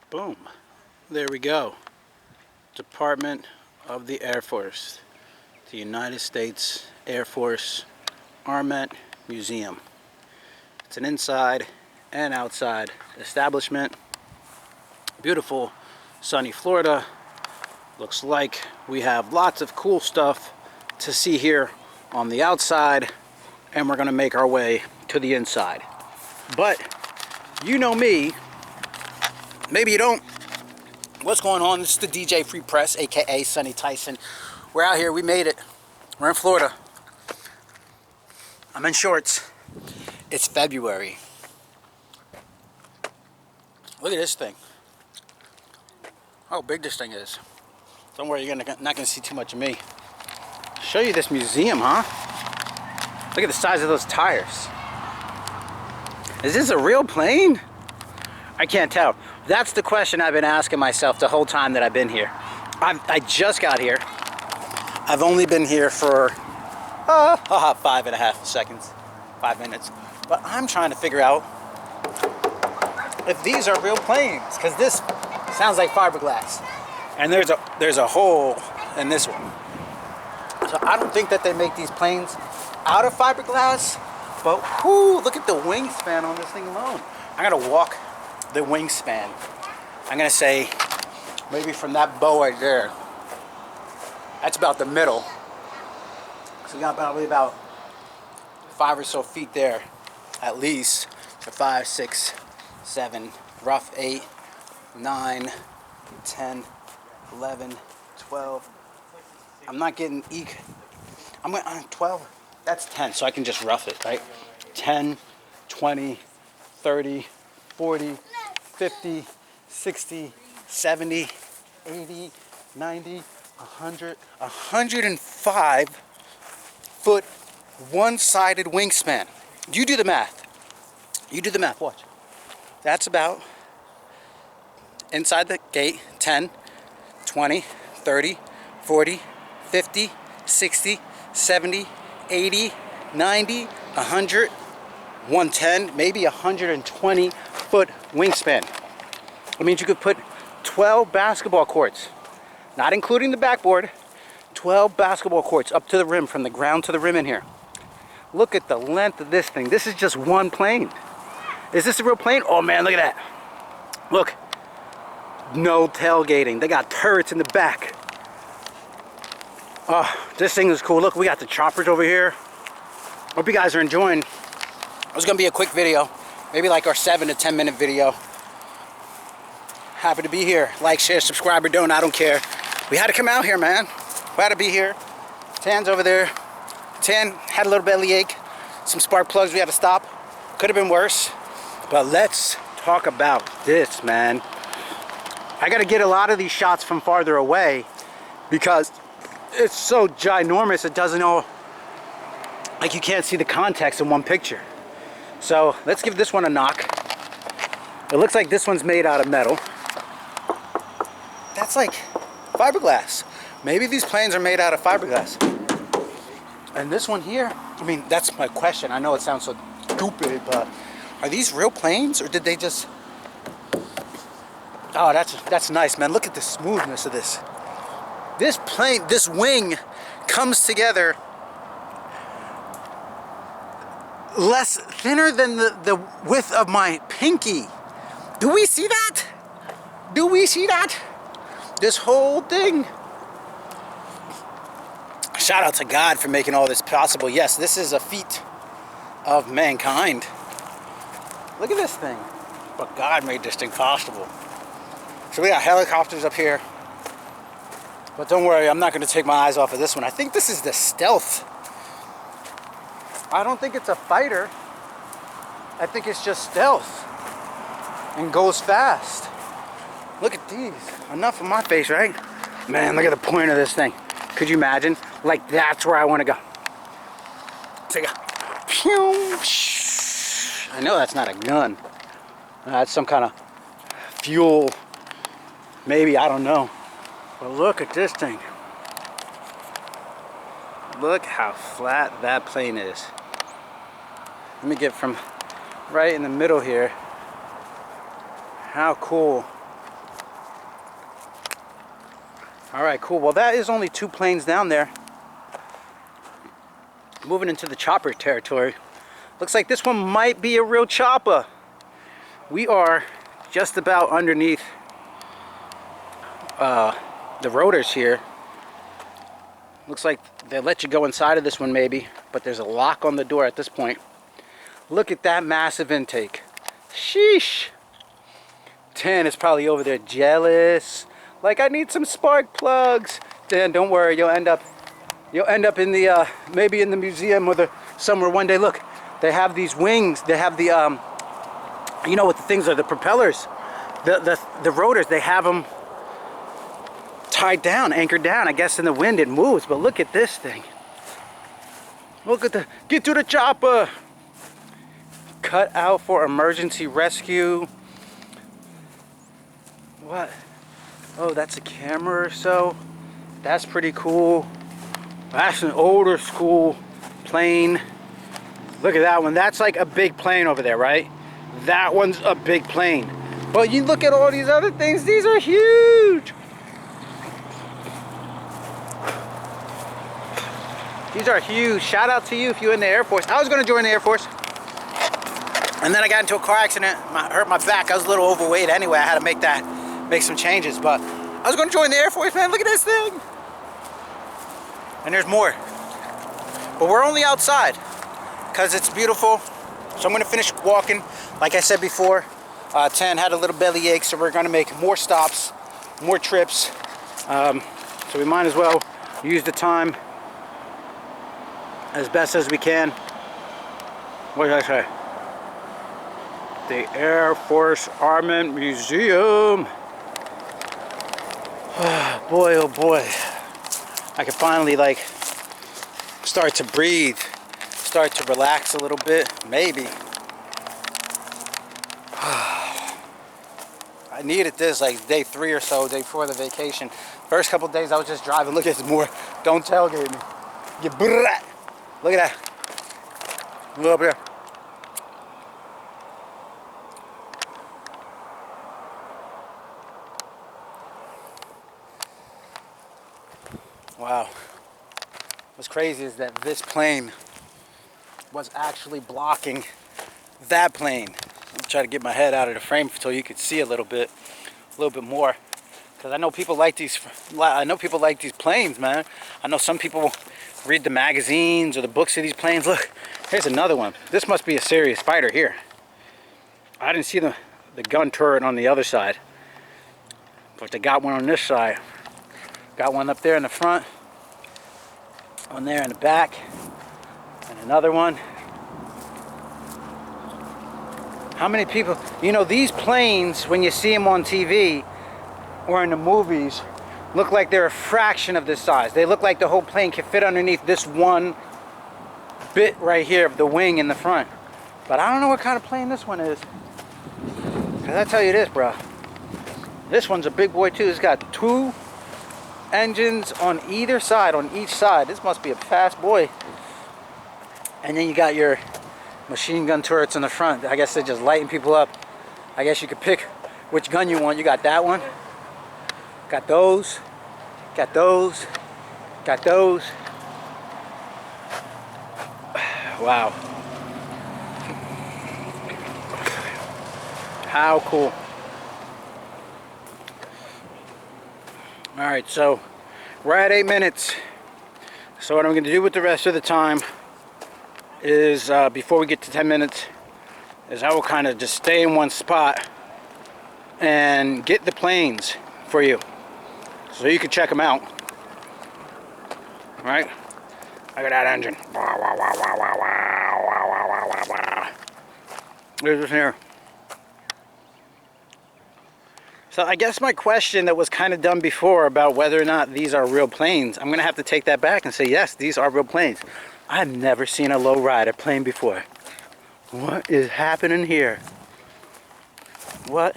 Boom. There we go. Department of the Air Force. The United States Air Force Armament Museum. It's an inside and outside establishment. Beautiful sunny Florida. Looks like we have lots of cool stuff to see here on the outside, and we're gonna make our way to the inside. But you know me, maybe you don't. What's going on? This is the DJ Free Press, aka Sonny Tyson. We're out here, we made it. We're in Florida. I'm in shorts. It's February. Look at this thing. How big this thing is. Don't worry, you're not gonna see too much of me. Show you this museum, huh? Look at the size of those tires. Is this a real plane? I can't tell. That's the question I've been asking myself the whole time that I've been here. I just got here. I've only been here for 5.5 seconds, 5 minutes. But I'm trying to figure out if these are real planes, because this sounds like fiberglass. And there's a hole in this one. So I don't think that they make these planes out of fiberglass, but whoo, look at the wingspan on this thing alone. I'm gonna walk the wingspan. I'm gonna say maybe from that bow right there, that's about the middle. So we got probably about 5 or so feet there, at least. So 5, 6, 7, rough 8, 9, 10, 11, 12. I'm not getting I'm going 12. That's 10, so I can just rough it, right? 10, 20, 30, 40, 50, 60, 70, 80, 90, 100, 105 foot one-sided wingspan. You do the math. You do the math, watch. That's about, inside the gate, 10, 20, 30, 40, 50, 60, 70, 80, 90, 100, 110, maybe 120 foot wingspan. That means you could put 12 basketball courts, not including the backboard, 12 basketball courts up to the rim, from the ground to the rim in here. Look at the length of this thing. This is just one plane. Is this a real plane? Oh man, look at that. Look, no tailgating. They got turrets in the back. Oh, this thing is cool. Look, we got the choppers over here. Hope you guys are enjoying. It was gonna be a quick video, maybe like our 7 to 10 minute video. Happy to be here. Like, share, subscribe, or don't, I don't care. We had to come out here, man. We had to be here. Tan's over there. Tan had a little belly ache, some spark plugs we had to stop. Could have been worse. But let's talk about this, man. I gotta get a lot of these shots from farther away because it's so ginormous, it doesn't all, like you can't see the context in one picture. So let's give this one a knock. It looks like this one's made out of metal. That's like fiberglass. Maybe these planes are made out of fiberglass. And this one here, I mean, that's my question. I know it sounds so stupid, but are these real planes or did they just... Oh, that's nice, man. Look at the smoothness of this. This plane, this wing comes together thinner than the width of my pinky. Do we see that? Do we see that? This whole thing. Shout out to God for making all this possible. Yes, this is a feat of mankind. Look at this thing. But God made this thing possible. So we got helicopters up here. But don't worry, I'm not going to take my eyes off of this one. I think this is the Stealth. I don't think it's a fighter. I think it's just stealth. And goes fast. Look at these. Enough of my face, right? Man, look at the point of this thing. Could you imagine? Like, that's where I want to go. Take a pew. I know that's not a gun. That's some kind of fuel. Maybe, I don't know. But look at this thing. Look how flat that plane is. Let me get from right in the middle here. How cool All right, cool. Well, that is only 2 planes down there. Moving into the chopper territory. Looks like this one might be a real chopper. We are just about underneath the rotors here. Looks like they let you go inside of this one maybe, but there's a lock on the door at this point. Look at that massive intake. Sheesh. 10 is probably over there jealous. Like, I need some spark plugs. Dan, don't worry, you'll end up in the maybe in the museum or somewhere one day. Look, they have these wings. They have the you know what the things are, the propellers, the rotors. They have them tied down, anchored down. I guess in the wind it moves, but look at this thing. Look at get to the chopper. Cut out for emergency rescue. What? Oh, that's a camera or so. That's pretty cool. That's an older school plane. Look at that one. That's like a big plane over there, right? That one's a big plane. But you look at all these other things. These are huge. These are huge. Shout out to you if you're in the Air Force. I was going to join the Air Force. And then I got into a car accident. Hurt my back. I was a little overweight anyway. I had to make some changes. But I was going to join the Air Force, man. Look at this thing. And there's more. But we're only outside because it's beautiful. So I'm going to finish walking. Like I said before, 10 had a little belly ache, so we're going to make more stops, more trips. So we might as well use the time as best as we can. What did I say? The Air Force Armament Museum. Boy, oh boy. I can finally like start to breathe, start to relax a little bit, maybe. I needed this like day 3 or so, day 4 of the vacation. First couple days I was just driving. Look at this more. Don't tailgate me. Look at that. Look up here. Wow. What's crazy is that this plane was actually blocking that plane. I'll try to get my head out of the frame so you could see a little bit more. Because I know people like these. I know people like these planes, man. I know some people read the magazines or the books of these planes. Look, here's another one. This must be a serious fighter here. I didn't see the gun turret on the other side, but they got one on this side. Got one up there in the front, one there in the back, and another one. How many people, you know, these planes, when you see them on TV or in the movies, look like they're a fraction of this size. They look like the whole plane can fit underneath this one bit right here of the wing in the front. But I don't know what kind of plane this one is. Cause I tell you this, bro. This one's a big boy too. It's got 2 engines on either side, on each side. This must be a fast boy. And then you got your machine gun turrets in the front. I guess they're just lighting people up. I guess you could pick which gun you want. You got that one, got those, got those, got those. Wow, how cool. All right, so we're at 8 minutes. So what I'm going to do with the rest of the time is, before we get to 10 minutes, is I will kind of just stay in one spot and get the planes for you, so you can check them out. All right, look at that engine. There's this here. So I guess my question that was kind of done before about whether or not these are real planes, I'm going to have to take that back and say, yes, these are real planes. I've never seen a low-rider plane before. What is happening here? What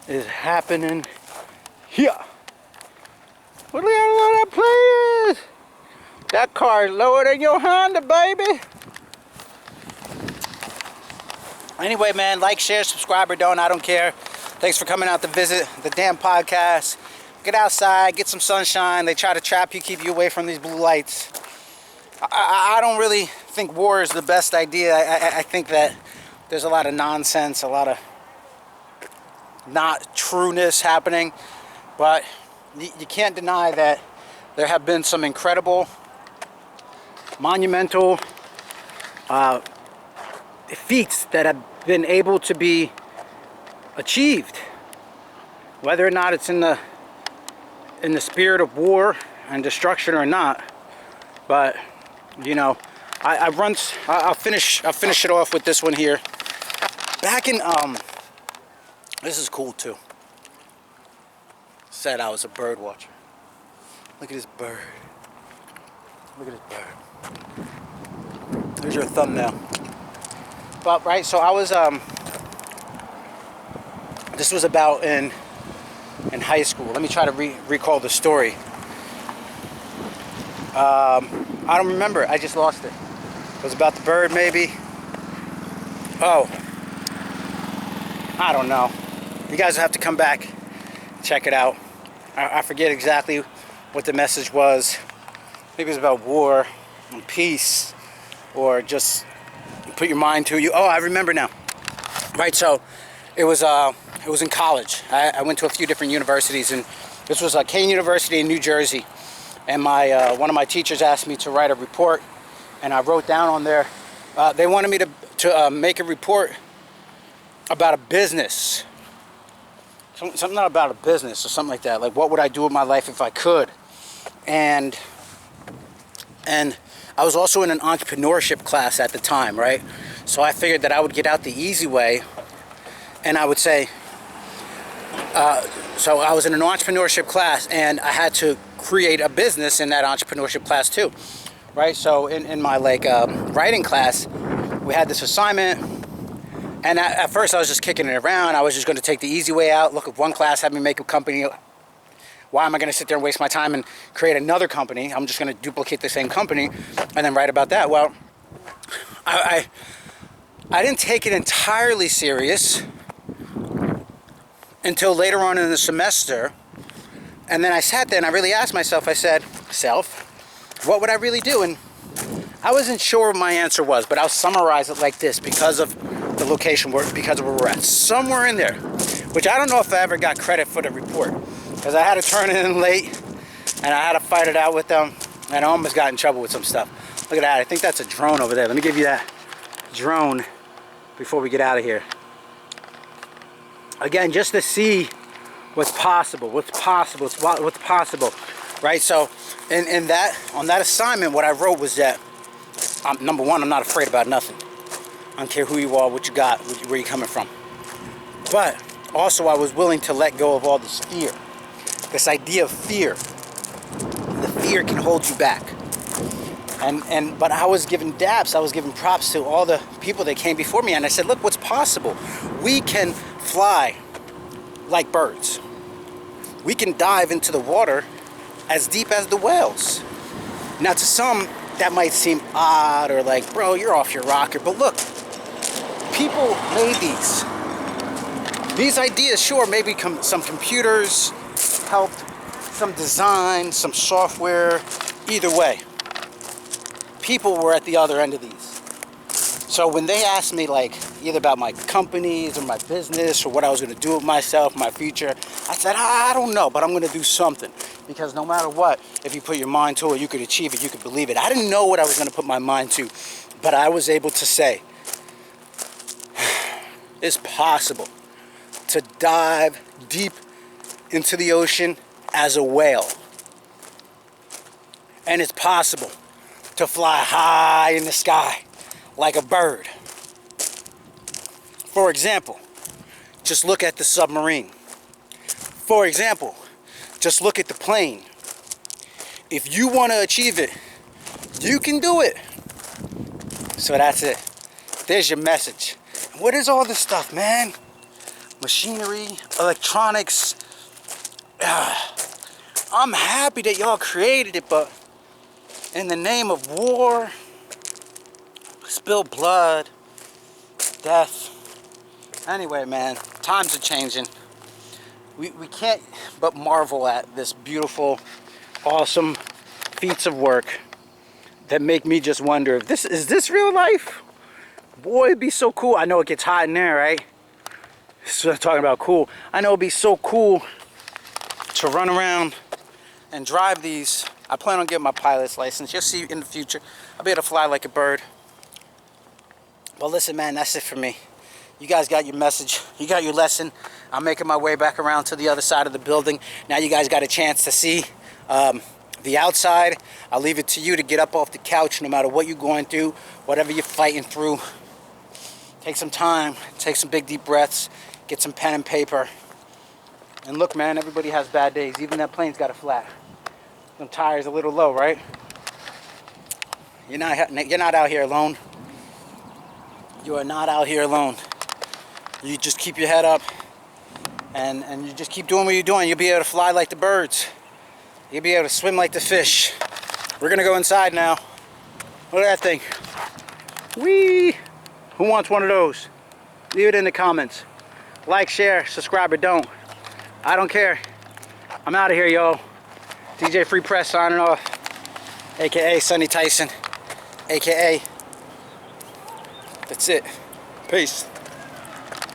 is happening here? What the hell that plane is? That car is lower than your Honda, baby. Anyway, man, like, share, subscribe, or don't. I don't care. Thanks for coming out to visit the damn podcast. get outside, get some sunshine. They try to trap you, keep you away from these blue lights. I don't really think war is the best idea. I think that there's a lot of nonsense, a lot of not trueness happening. But you can't deny that there have been some incredible, monumental feats that have been able to be achieved. Whether or not it's in the spirit of war and destruction or not. But you know, I'll finish it off with this one here. Back in this is cool too. Said I was a bird watcher. Look at this bird. Look at this bird. There's your thumbnail. But right, so I was this was about in high school. Let me try to recall the story. I don't remember. I just lost it. It was about the bird, maybe. Oh, I don't know. You guys have to come back, check it out. I forget exactly what the message was. Maybe it was about war and peace, or just put your mind to you. Oh, I remember now. Right, so it was in college. I went to a few different universities, and this was Kane University in New Jersey. And one of my teachers asked me to write a report, and I wrote down on there. They wanted me to make a report about a business, something about a business or something like that. Like, what would I do with my life if I could? And I was also in an entrepreneurship class at the time, right? So I figured that I would get out the easy way, and I would say. So I was in an entrepreneurship class, and I had to create a business in that entrepreneurship class too, right? So in my writing class, we had this assignment, and at first I was just kicking it around. I was just going to take the easy way out. Look, if one class had me make a company, why am I going to sit there and waste my time and create another company? I'm just going to duplicate the same company and then write about that. Well, I didn't take it entirely serious until later on in the semester. And then I sat there and I really asked myself, I said, self, what would I really do? And I wasn't sure what my answer was, but I'll summarize it like this because of the location, because of where we're at. Somewhere in there, which I don't know if I ever got credit for the report, because I had to turn it in late and I had to fight it out with them, and I almost got in trouble with some stuff. Look at that. I think that's a drone over there. Let me give you that drone before we get out of here. Again, just to see what's possible, right? So, on that assignment, what I wrote was that, number one, I'm not afraid about nothing. I don't care who you are, what you got, where you're coming from. But also, I was willing to let go of all this fear, this idea of fear. The fear can hold you back. But I was giving daps, I was giving props to all the people that came before me, and I said, look, what's possible? We can fly like birds. We can dive into the water as deep as the whales. Now, to some, that might seem odd or like, bro, you're off your rocker. But look, people made these. These ideas, sure, maybe some computers helped, some design, some software. Either way, people were at the other end of these. So when they asked me, like, either about my companies or my business or what I was going to do with myself, my future, I said, I don't know, but I'm going to do something. Because no matter what, if you put your mind to it, you could achieve it, you could believe it. I didn't know what I was going to put my mind to, but I was able to say, it's possible to dive deep into the ocean as a whale. And it's possible to fly high in the sky like a bird. For example, just look at the submarine. For example, just look at the plane. If you want to achieve it, you can do it. So that's it. There's your message. What is all this stuff, man? Machinery, electronics. I'm happy that y'all created it, but in the name of war, spilled blood, death. Anyway, man, times are changing. we can't but marvel at this beautiful, awesome feats of work that make me just wonder if is this real life? Boy, it'd be so cool. I know it gets hot in there, right? So I'm talking about cool. I know it'd be so cool to run around and drive these. I plan on getting my pilot's license. You'll see in the future, I'll be able to fly like a bird. But listen, man, that's it for me. You guys got your message. You got your lesson. I'm making my way back around to the other side of the building. Now you guys got a chance to see the outside. I'll leave it to you to get up off the couch no matter what you're going through, whatever you're fighting through. Take some time, take some big deep breaths, get some pen and paper. And look, man, everybody has bad days. Even that plane's got a flat. Them tires a little low, right? You're not out here alone. You are not out here alone. You just keep your head up and you just keep doing what you're doing. You'll be able to fly like the birds. You'll be able to swim like the fish. We're gonna go inside now. Look at that thing. Whee! Who wants one of those? Leave it in the comments. Like, share, subscribe, or don't. I don't care. I'm out of here, y'all. DJ Free Press signing off. AKA Sonny Tyson. AKA. That's it. Peace.